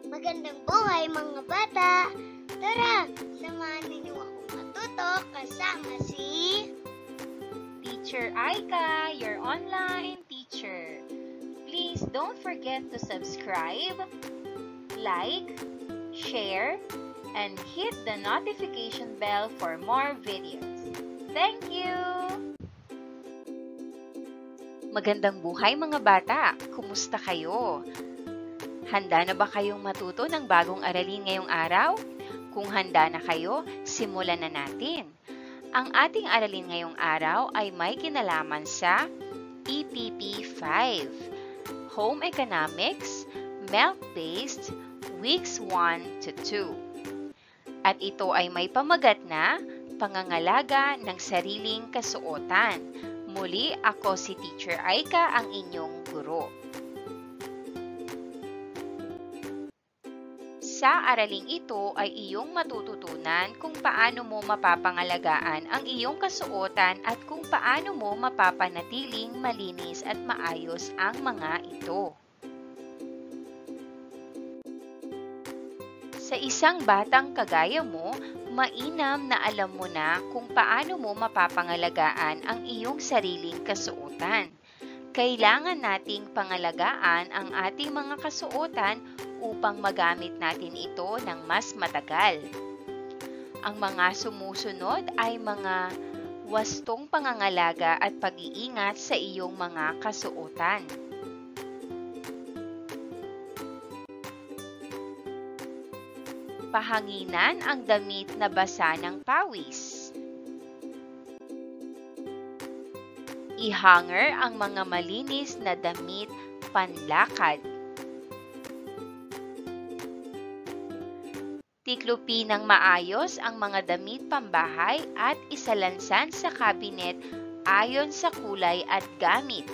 Magandang buhay mga bata! Tara, samahan ninyo akong matuto kasama si Teacher Aika, your online teacher. Please don't forget to subscribe, like, share, and hit the notification bell for more videos. Thank you! Magandang buhay mga bata! Kumusta kayo? Handa na ba kayong matuto ng bagong aralin ngayong araw? Kung handa na kayo, simulan na natin. Ang ating aralin ngayong araw ay may kinalaman sa EPP 5, Home Economics, Milk-Based, Weeks 1 to 2. At ito ay may pamagat na pangangalaga ng sariling kasuotan. Muli, ako si Teacher Aika, ang inyong guro. Sa araling ito ay iyong matututunan kung paano mo mapapangalagaan ang iyong kasuotan at kung paano mo mapapanatiling malinis at maayos ang mga ito. Sa isang batang kagaya mo, mainam na alam mo na kung paano mo mapapangalagaan ang iyong sariling kasuotan. Kailangan nating pangalagaan ang ating mga kasuotan upang magamit natin ito ng mas matagal. Ang mga sumusunod ay mga wastong pangangalaga at pag-iingat sa iyong mga kasuotan. Pahanginan ang damit na basa ng pawis. I-hanger ang mga malinis na damit panlakad. Tiklupin ng maayos ang mga damit pambahay at isalansan sa kabinet ayon sa kulay at gamit.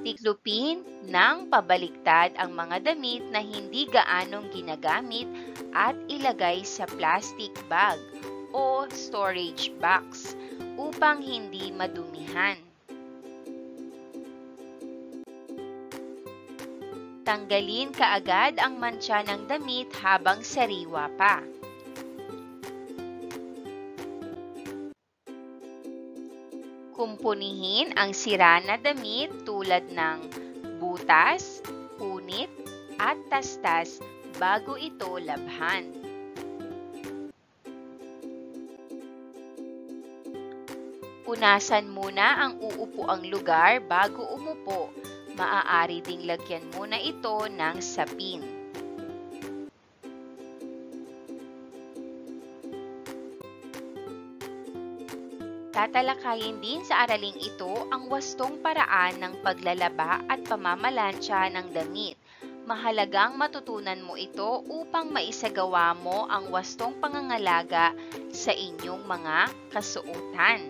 Tiklupin ng pabaliktad ang mga damit na hindi gaanong ginagamit at ilagay sa plastic bag o storage box upang hindi madumihan. Tanggalin kaagad ang mantsa ng damit habang sariwa pa. Kumpunihin ang sira na damit tulad ng butas, punit, at tastas bago ito labhan. Punasan muna ang uupuang lugar bago umupo. Maaari ding lagyan muna ito ng sapin. Tatalakayin din sa araling ito ang wastong paraan ng paglalaba at pamamalansya ng damit. Mahalagang matutunan mo ito upang maisagawa mo ang wastong pangangalaga sa inyong mga kasuotan.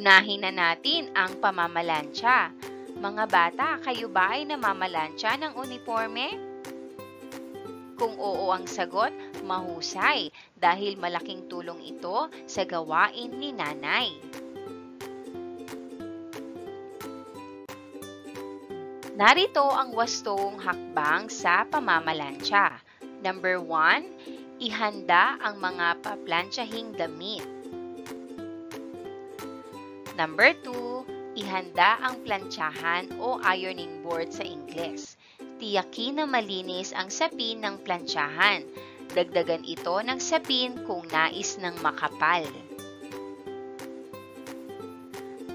Unahin na natin ang pamamalansya. Mga bata, kayo ba ay namamalansya ng uniforme? Kung oo ang sagot, mahusay dahil malaking tulong ito sa gawain ni nanay. Narito ang wastong hakbang sa pamamalansya. Number 1, ihanda ang mga paplansyahing damit. Number 2, ihanda ang plantsahan o ironing board sa Ingles. Tiyakin na malinis ang sapin ng plantsahan. Dagdagan ito ng sapin kung nais ng makapal.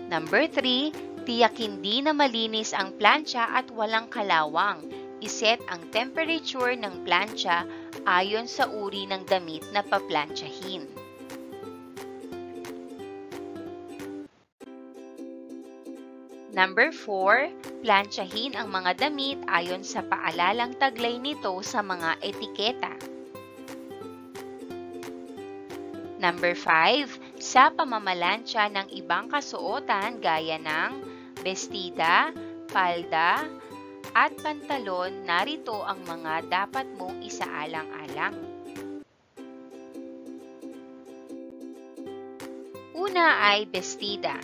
Number 3, tiyakin din na malinis ang plancha at walang kalawang. Iset ang temperature ng plancha ayon sa uri ng damit na paplantsahin. Number 4, plantsahin ang mga damit ayon sa paalalang taglay nito sa mga etiketa. Number 5, sa pamamalansya ng ibang kasuotan gaya ng bestida, palda, at pantalon, narito ang mga dapat mong isaalang-alang. Una ay bestida.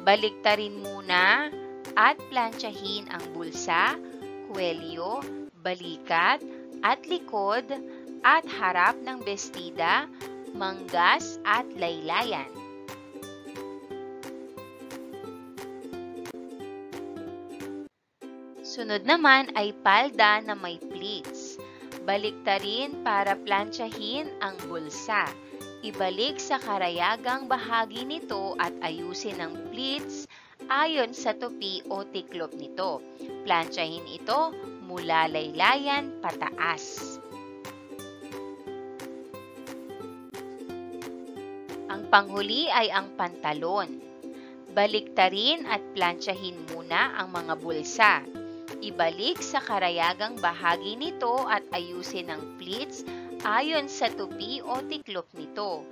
Baliktarin muna at plantsahin ang bulsa, kwelyo, balikat, at likod at harap ng bestida, manggas at laylayan. Sunod naman ay palda na may pleats. Baliktarin para plantsahin ang bulsa. Ibalik sa karayagang bahagi nito at ayusin ang pleats ayon sa tupi o tiklop nito. Plantsahin ito mula laylayan pataas. Ang panghuli ay ang pantalon. Baliktarin at plantsahin muna ang mga bulsa. Ibalik sa karayagang bahagi nito at ayusin ang pleats ayon sa tupi o tiklop nito.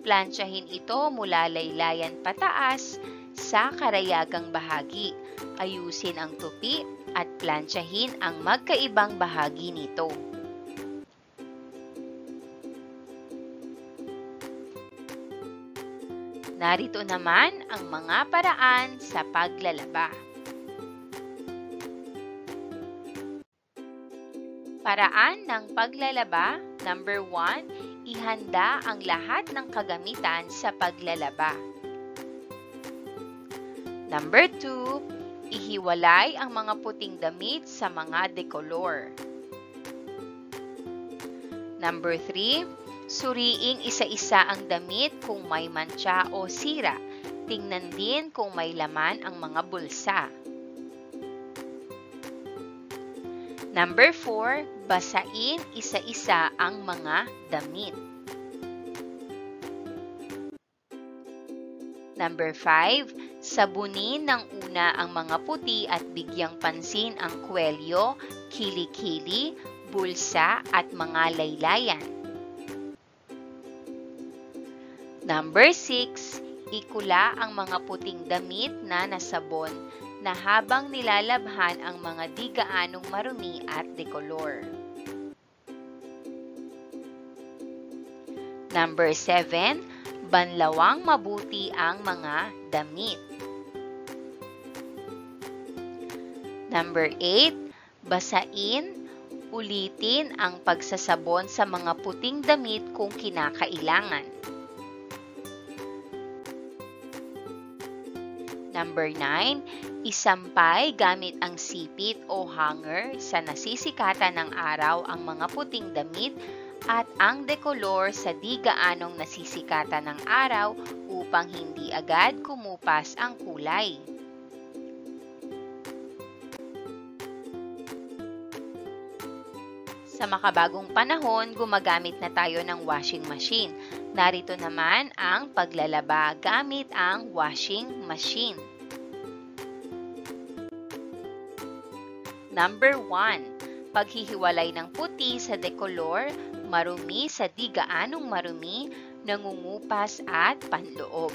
Plantsahin ito mula laylayan pataas sa karayagang bahagi. Ayusin ang tupi at plantsahin ang magkaibang bahagi nito. Narito naman ang mga paraan sa paglalaba. Paraan ng paglalaba. Number 1, ihanda ang lahat ng kagamitan sa paglalaba. Number 2, ihiwalay ang mga puting damit sa mga dekolor. Number 3, suriing isa-isa ang damit kung may mantsa o sira. Tingnan din kung may laman ang mga bulsa. Number 4, basain isa-isa ang mga damit. Number 5, sabunin ng una ang mga puti at bigyang pansin ang kwelyo, kilikili, bulsa at mga laylayan. Number 6, ikula ang mga puting damit na nasabon na habang nilalabhan ang mga di gaanong marumi at dekolor. Number 7, banlawang mabuti ang mga damit. Number 8, basain, ulitin ang pagsasabon sa mga puting damit kung kinakailangan. Number 9, isampay gamit ang sipit o hanger sa nasisikatan ng araw ang mga puting damit at ang dekolor sa di gaanong nasisikatan ng araw upang hindi agad kumupas ang kulay. Sa makabagong panahon, gumagamit na tayo ng washing machine. Narito naman ang paglalaba gamit ang washing machine. Number 1, paghihiwalay ng puti sa dekolor, marumi sa di gaanong marumi, nangungupas at panloob.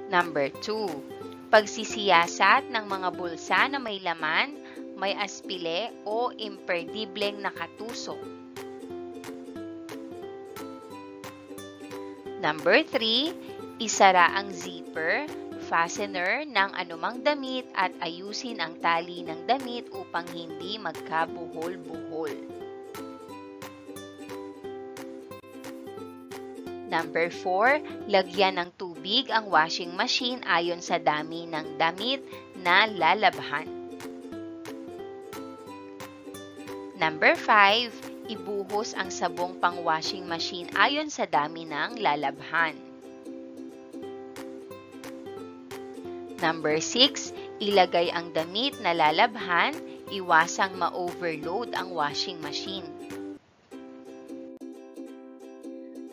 Number 2, pagsisiyasat ng mga bulsa na may laman, may aspile o imperdibleng nakatusok. Number 3, isara ang zipper, fastener ng anumang damit at ayusin ang tali ng damit upang hindi magkabuhol-buhol. Number 4, lagyan ng tubig ang washing machine ayon sa dami ng damit na lalabhan. Number 5, ibuhos ang sabong pang washing machine ayon sa dami ng lalabhan. Number 6, ilagay ang damit na lalabhan, iwasang ma-overload ang washing machine.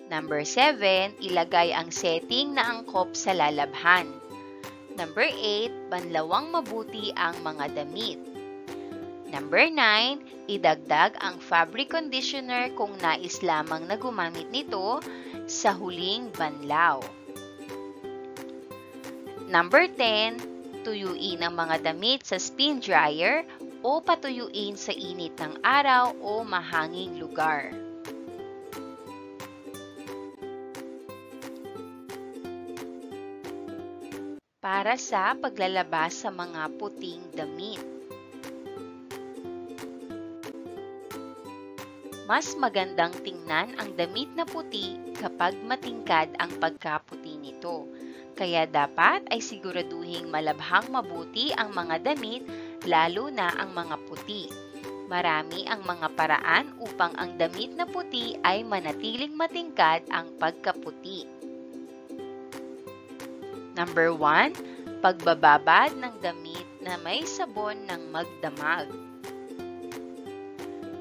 Number 7, ilagay ang setting na angkop sa lalabhan. Number 8, banlawang mabuti ang mga damit. Number 9, idagdag ang fabric conditioner kung nais lamang na gumamit nito sa huling banlaw. Number 10, tuyuin ang mga damit sa spin dryer o patuyuin sa init ng araw o mahanging lugar. para sa paglalabas sa mga puting damit. Mas magandang tingnan ang damit na puti kapag matingkad ang pagkaputi nito. Kaya dapat ay siguraduhing malabhang mabuti ang mga damit, lalo na ang mga puti. Marami ang mga paraan upang ang damit na puti ay manatiling matingkad ang pagkaputi. Number 1, pagbababad ng damit na may sabon ng magdamag.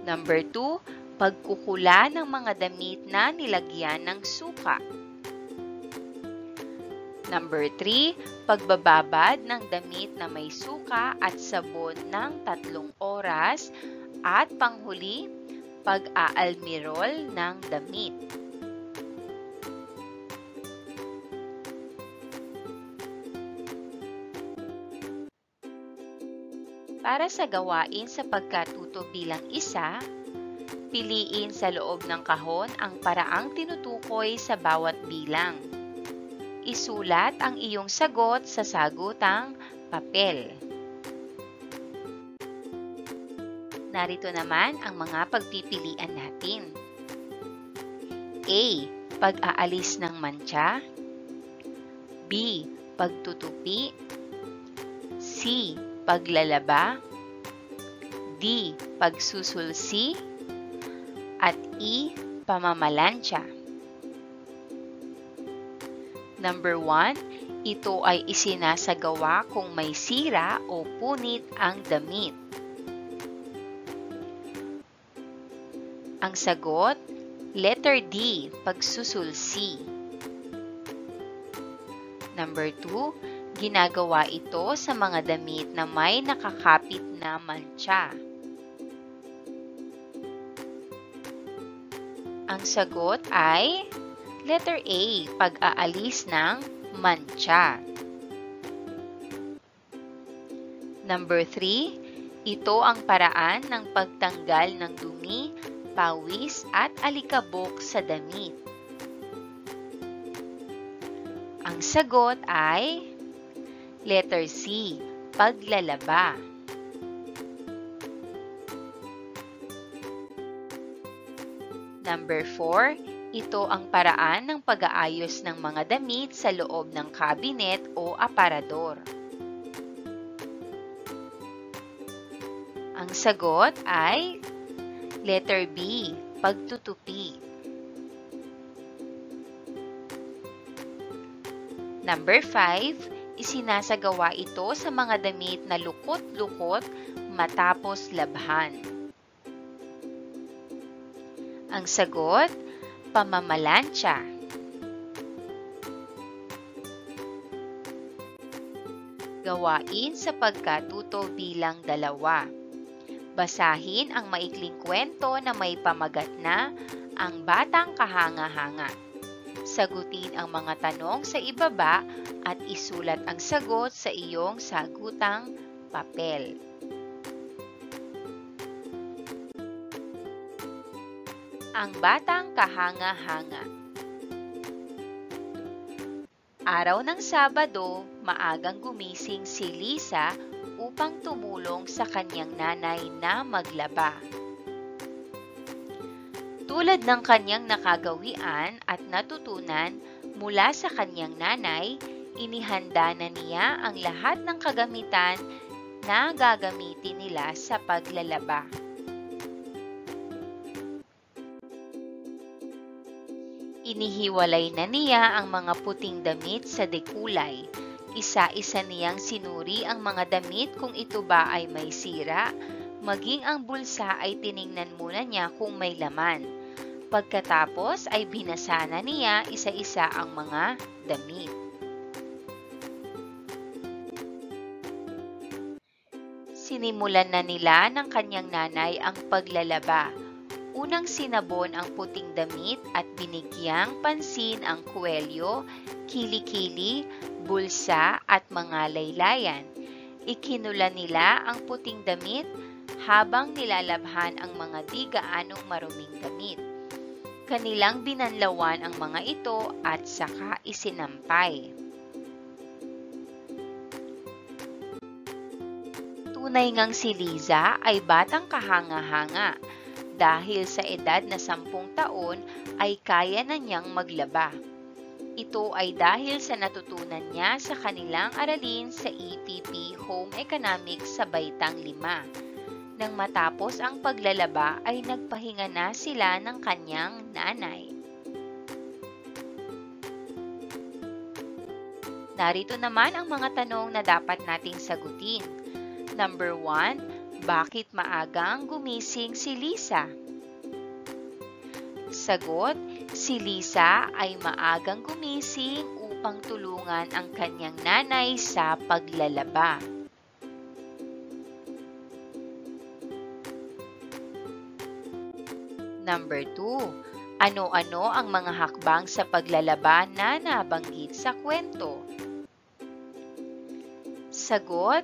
Number 2, pagkukula ng mga damit na nilagyan ng suka. Number 3, pagbababad ng damit na may suka at sabon ng 3 oras. At panghuli, pag-aalmirol ng damit. Para sa gawain sa pagkatuto bilang isa, piliin sa loob ng kahon ang paraang tinutukoy sa bawat bilang. Isulat ang iyong sagot sa sagutang papel. Narito naman ang mga pagpipilian natin. A. Pag-aalis ng mantsa. B. Pagtutupi. C. Paglalaba. D. Pagsusulsi. At E. Pamamalansya. Number 1, ito ay isinasagawa kung may sira o punit ang damit. Ang sagot, letter D, pagsusulsi. Number 2, ginagawa ito sa mga damit na may nakakapit na mantsa. Ang sagot ay letter A, pag-aalis ng mantsa. Number 3, ito ang paraan ng pagtanggal ng dumi, pawis at alikabok sa damit. Ang sagot ay letter C, paglalaba. Number 4, ito ang paraan ng pag-aayos ng mga damit sa loob ng cabinet o aparador. Ang sagot ay letter B, pagtutupi. Number 5, isinasagawa ito sa mga damit na lukot-lukot matapos labhan. Ang sagot, pamamalansya. Gawain sa pagkatuto bilang 2. Basahin ang maikling kwento na may pamagat na Ang Batang Kahanga-hanga. Sagutin ang mga tanong sa ibaba at isulat ang sagot sa iyong sagutang papel. Ang Batang Kahanga-hanga. Araw ng Sabado, maagang gumising si Lisa upang tumulong sa kanyang nanay na maglaba. Tulad ng kanyang nakagawian at natutunan mula sa kanyang nanay, inihanda na niya ang lahat ng kagamitan na gagamitin nila sa paglalaba. Inihiwalay na niya ang mga puting damit sa dekulay. Isa-isa niyang sinuri ang mga damit kung ito ba ay may sira, maging ang bulsa ay tiningnan muna niya kung may laman. Pagkatapos ay binasa na niya isa-isa ang mga damit. Sinimulan na nila ng kanyang nanay ang paglalaba. Unang sinabon ang puting damit at binigyang pansin ang kuwelyo, kilikili, bulsa at mga laylayan. Ikinula nila ang puting damit habang nilalabhan ang mga di gaanong maruming damit. Kanilang binanlawan ang mga ito at saka isinampay. Tunay ngang si Liza ay batang kahanga-hanga dahil sa edad na 10 taon ay kaya na niyang maglaba. Ito ay dahil sa natutunan niya sa kanilang aralin sa EPP Home Economics sa Baitang 5. Nang matapos ang paglalaba ay nagpahinga na sila ng kanyang nanay. Narito naman ang mga tanong na dapat nating sagutin. Number 1, bakit maagang gumising si Lisa? Sagot, si Lisa ay maagang gumising upang tulungan ang kanyang nanay sa paglalaba. Number 2, ano-ano ang mga hakbang sa paglalaba na nabanggit sa kwento? Sagot,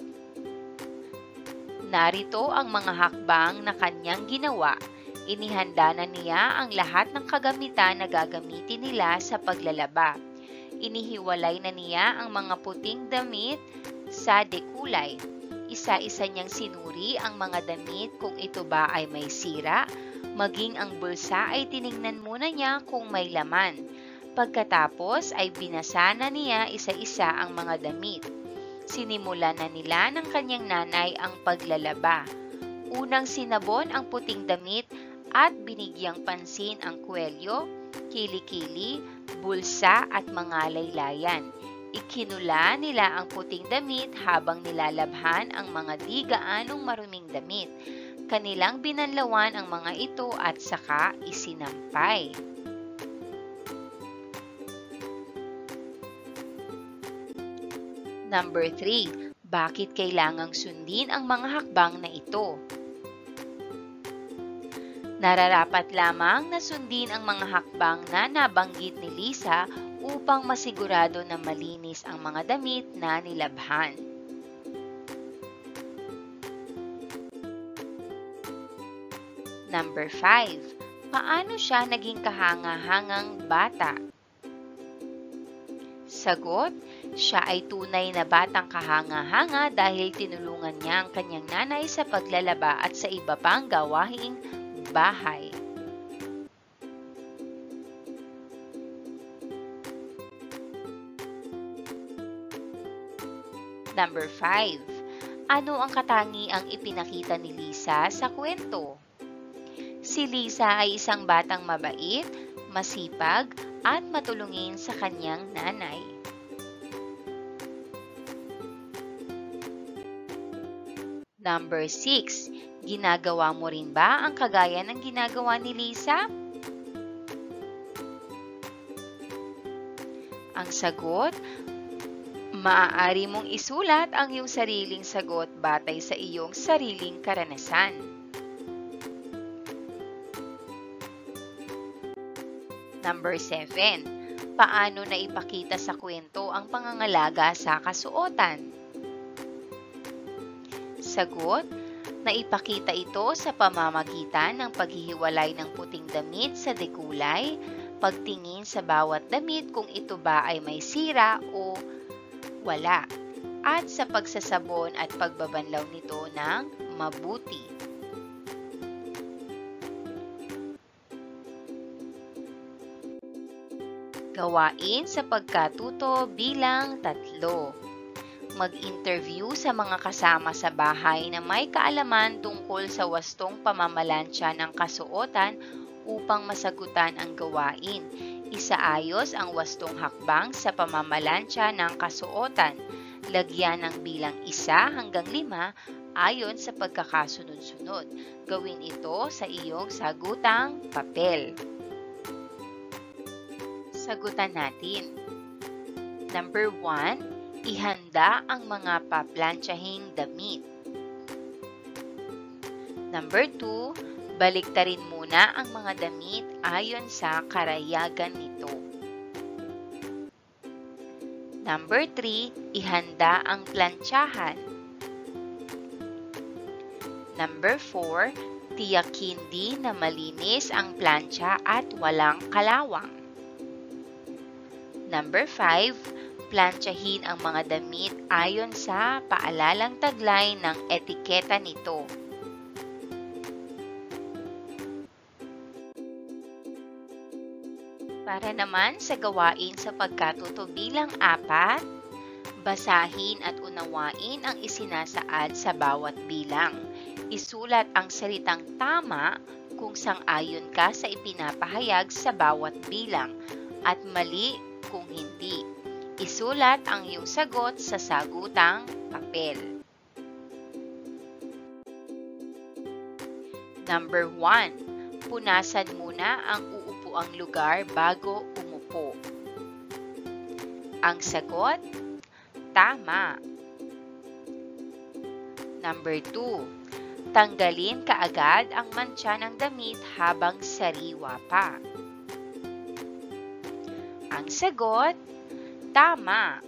narito ang mga hakbang na kanyang ginawa. Inihanda na niya ang lahat ng kagamitan na gagamitin nila sa paglalaba. Inihiwalay na niya ang mga puting damit sa dekulay. Isa-isa niyang sinuri ang mga damit kung ito ba ay may sira, maging ang bulsa ay tiningnan muna niya kung may laman. Pagkatapos ay binasa na niya isa-isa ang mga damit. Sinimulan na nila ng kanyang nanay ang paglalaba. Unang sinabon ang puting damit at binigyang pansin ang kwelyo, kilikili, bulsa at mga laylayan. Ikinula nila ang puting damit habang nilalabhan ang mga di gaanong maruming damit. Kanilang binanlawan ang mga ito at saka isinampay. Number 3, bakit kailangang sundin ang mga hakbang na ito? Nararapat lamang na sundin ang mga hakbang na nabanggit ni Lisa upang masigurado na malinis ang mga damit na nilabhan. Number 5, paano siya naging kahanga-hangang bata? Sagot, siya ay tunay na batang kahanga-hanga dahil tinulungan niya ang kanyang nanay sa paglalaba at sa iba pang gawaing bahay. Number 5, ano ang katangiang ipinakita ni Lisa sa kwento? Si Lisa ay isang batang mabait, masipag, at matulungin sa kanyang nanay. Number 6, ginagawa mo rin ba ang kagaya ng ginagawa ni Lisa? Ang sagot, maaari mong isulat ang iyong sariling sagot batay sa iyong sariling karanasan. Number 7, paano na ipakita sa kwento ang pangangalaga sa kasuotan? Sagot, naipakita ito sa pamamagitan ng paghihiwalay ng puting damit sa dekulay, pagtingin sa bawat damit kung ito ba ay may sira o wala, at sa pagsasabon at pagbabanlaw nito ng mabuti. Gawain sa pagkatuto bilang 3. Mag-interview sa mga kasama sa bahay na may kaalaman tungkol sa wastong pamamalansya ng kasuotan upang masagutan ang gawain. Isaayos ang wastong hakbang sa pamamalansya ng kasuotan. Lagyan ng bilang 1 hanggang 5 ayon sa pagkakasunod-sunod. Gawin ito sa iyong sagutang papel. Sagutan natin. Number 1, ihanda ang mga paplantsahing damit. Number 2, baliktarin muna ang mga damit ayon sa karayagan nito. Number 3, ihanda ang plantsahan. Number 4, tiyakin din na malinis ang plancha at walang kalawang. Number 5, Plantsahin ang mga damit ayon sa paalalang taglay ng etiketa nito. Para naman sa gawain sa pagkatuto bilang 4, basahin at unawain ang isinasaad sa bawat bilang. Isulat ang salitang tama kung sang-ayon ka sa ipinapahayag sa bawat bilang at mali kung hindi. Isulat ang iyong sagot sa sagutang papel. Number 1. Punasan muna ang uupuang lugar bago umupo. Ang sagot, tama. Number 2. Tanggalin kaagad ang mantsa ng damit habang sariwa pa. Ang sagot, tama.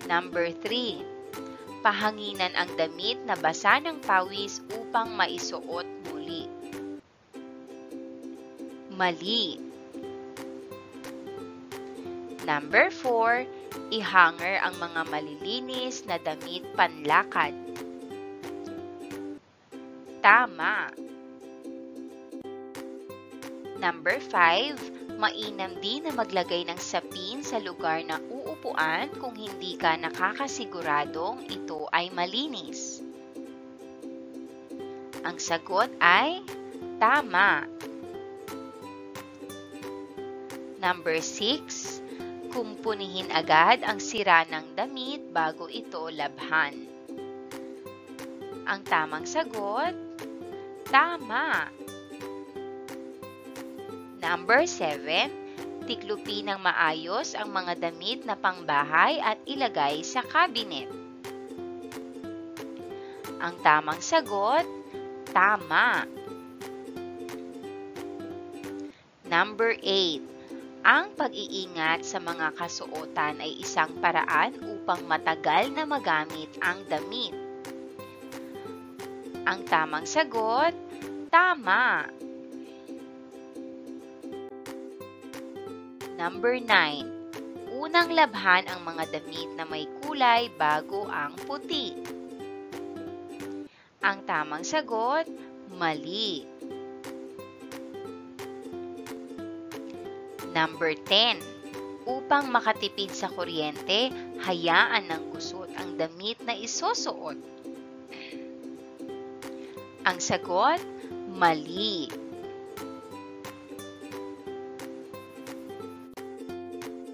Number 3. Pahanginan ang damit na basa ng pawis upang maisuot muli. Mali. Number 4. I-hanger ang mga malilinis na damit panlakad. Tama. Number 5. Mainam din na maglagay ng sapin sa lugar na uupuan kung hindi ka nakakasiguradong ito ay malinis. Ang sagot ay tama. Number 6. Kumpunihin agad ang sira ng damit bago ito labhan. Ang tamang sagot, tama. Number 7. Tiklupin ng maayos ang mga damit na pangbahay at ilagay sa cabinet. Ang tamang sagot, tama. Number 8. Ang pag-iingat sa mga kasuotan ay isang paraan upang matagal na magamit ang damit. Ang tamang sagot, tama. Number 9. Unang labhan ang mga damit na may kulay bago ang puti. Ang tamang sagot, mali. Number 10. Upang makatipid sa kuryente, hayaan ng gusot ang damit na isusuot. Ang sagot, mali.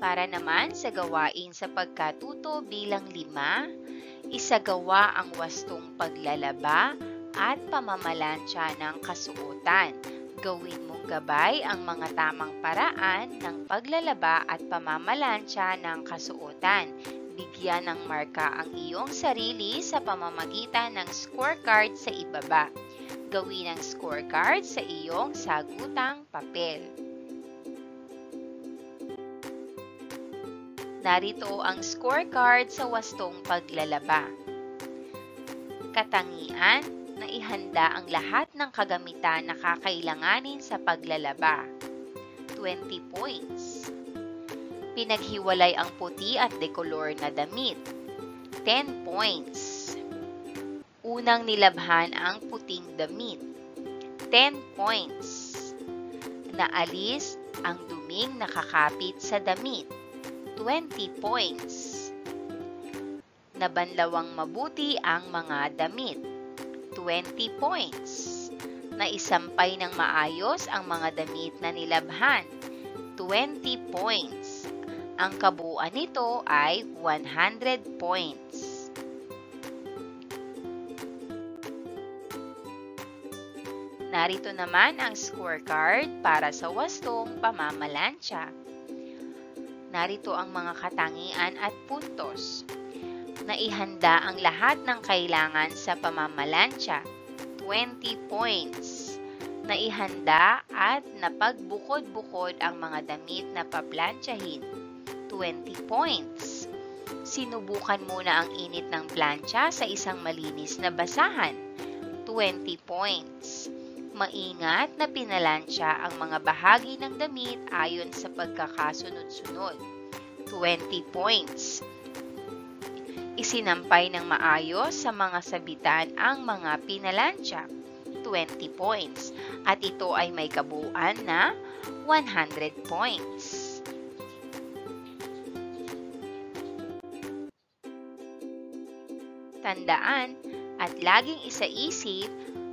Para naman sa gawain sa pagkatuto bilang 5, isagawa ang wastong paglalaba at pamamalansya ng kasuotan. Gawin mong gabay ang mga tamang paraan ng paglalaba at pamamalansya ng kasuotan. Bigyan ng marka ang iyong sarili sa pamamagitan ng scorecard sa ibaba. Gawin ang scorecard sa iyong sagutang papel. Narito ang scorecard sa wastong paglalaba. Katangian na ihanda ang lahat ng kagamitan na kakailanganin sa paglalaba. 20 points. Pinaghiwalay ang puti at dekolor na damit. 10 points. Unang nilabhan ang puting damit. 10 points. Naalis ang duming nakakapit sa damit. 20 points. Nabanlawang mabuti ang mga damit. 20 points. Naisampay ng maayos ang mga damit na nilabhan. 20 points. Ang kabuuan nito ay 100 points. Narito naman ang scorecard para sa wastong pamamalansya. Narito ang mga katangian at puntos. Naihanda ang lahat ng kailangan sa pamamalansya, 20 points. Naihanda at napagbukod-bukod ang mga damit na paplantsahin, 20 points. Sinubukan muna ang init ng plancha sa isang malinis na basahan, 20 points. Maingat na pinalansya ang mga bahagi ng damit ayon sa pagkakasunod-sunod. 20 points. Isinampay ng maayos sa mga sabitan ang mga pinalansya. 20 points. At ito ay may kabuuan na 100 points. Tandaan at laging isaisip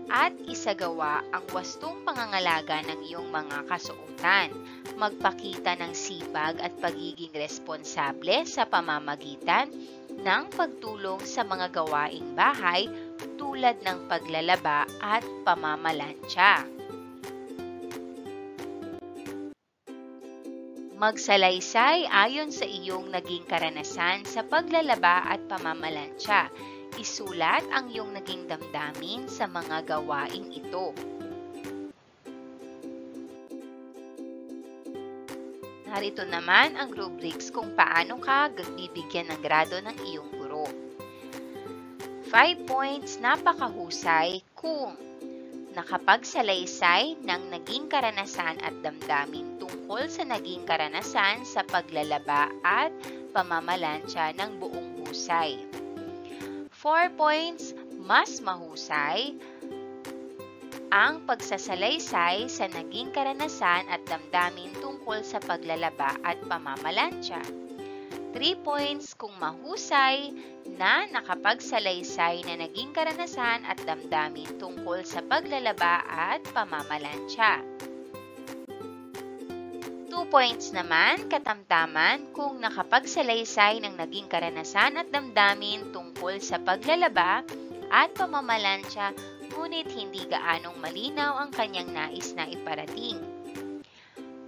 at isagawa ang wastong pangangalaga ng iyong mga kasuotan. Magpakita ng sipag at pagiging responsable sa pamamagitan ng pagtulong sa mga gawaing bahay tulad ng paglalaba at pamamalansya. Magsalaysay ayon sa iyong naging karanasan sa paglalaba at pamamalansya. Isulat ang iyong naging damdamin sa mga gawaing ito. Narito naman ang rubrics kung paano ka bibigyan ng grado ng iyong guro. 5 points, napakahusay kung nakapagsalaysay ng naging karanasan at damdamin tungkol sa naging karanasan sa paglalaba at pamamalansya ng buong husay. 4 points, mas mahusay ang pagsasalaysay sa naging karanasan at damdamin tungkol sa paglalaba at pamamalansya. 3 points kung mahusay na nakapagsalaysay na naging karanasan at damdamin tungkol sa paglalaba at pamamalansya. 2 points naman, katamtaman kung nakapagsalaysay ng naging karanasan at damdamin tungkol sa paglalaba at pamamalansya, ngunit hindi gaanong malinaw ang kanyang nais na iparating.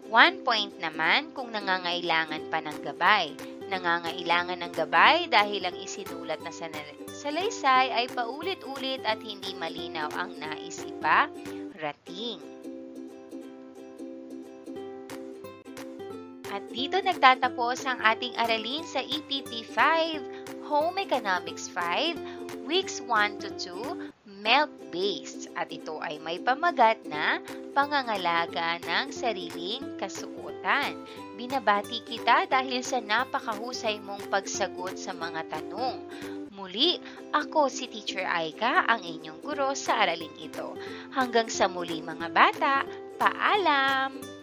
1 point naman kung nangangailangan pa ng gabay. Nangangailangan ng gabay dahil ang isinulat na salaysay ay paulit-ulit at hindi malinaw ang nais iparating. At dito nagtatapos ang ating aralin sa EPP 5, Home Economics 5, Weeks 1 to 2, Milk-Based. At ito ay may pamagat na pangangalaga ng sariling kasuotan. Binabati kita dahil sa napakahusay mong pagsagot sa mga tanong. Muli, ako si Teacher Aika, ang inyong guro sa araling ito. Hanggang sa muli mga bata, paalam!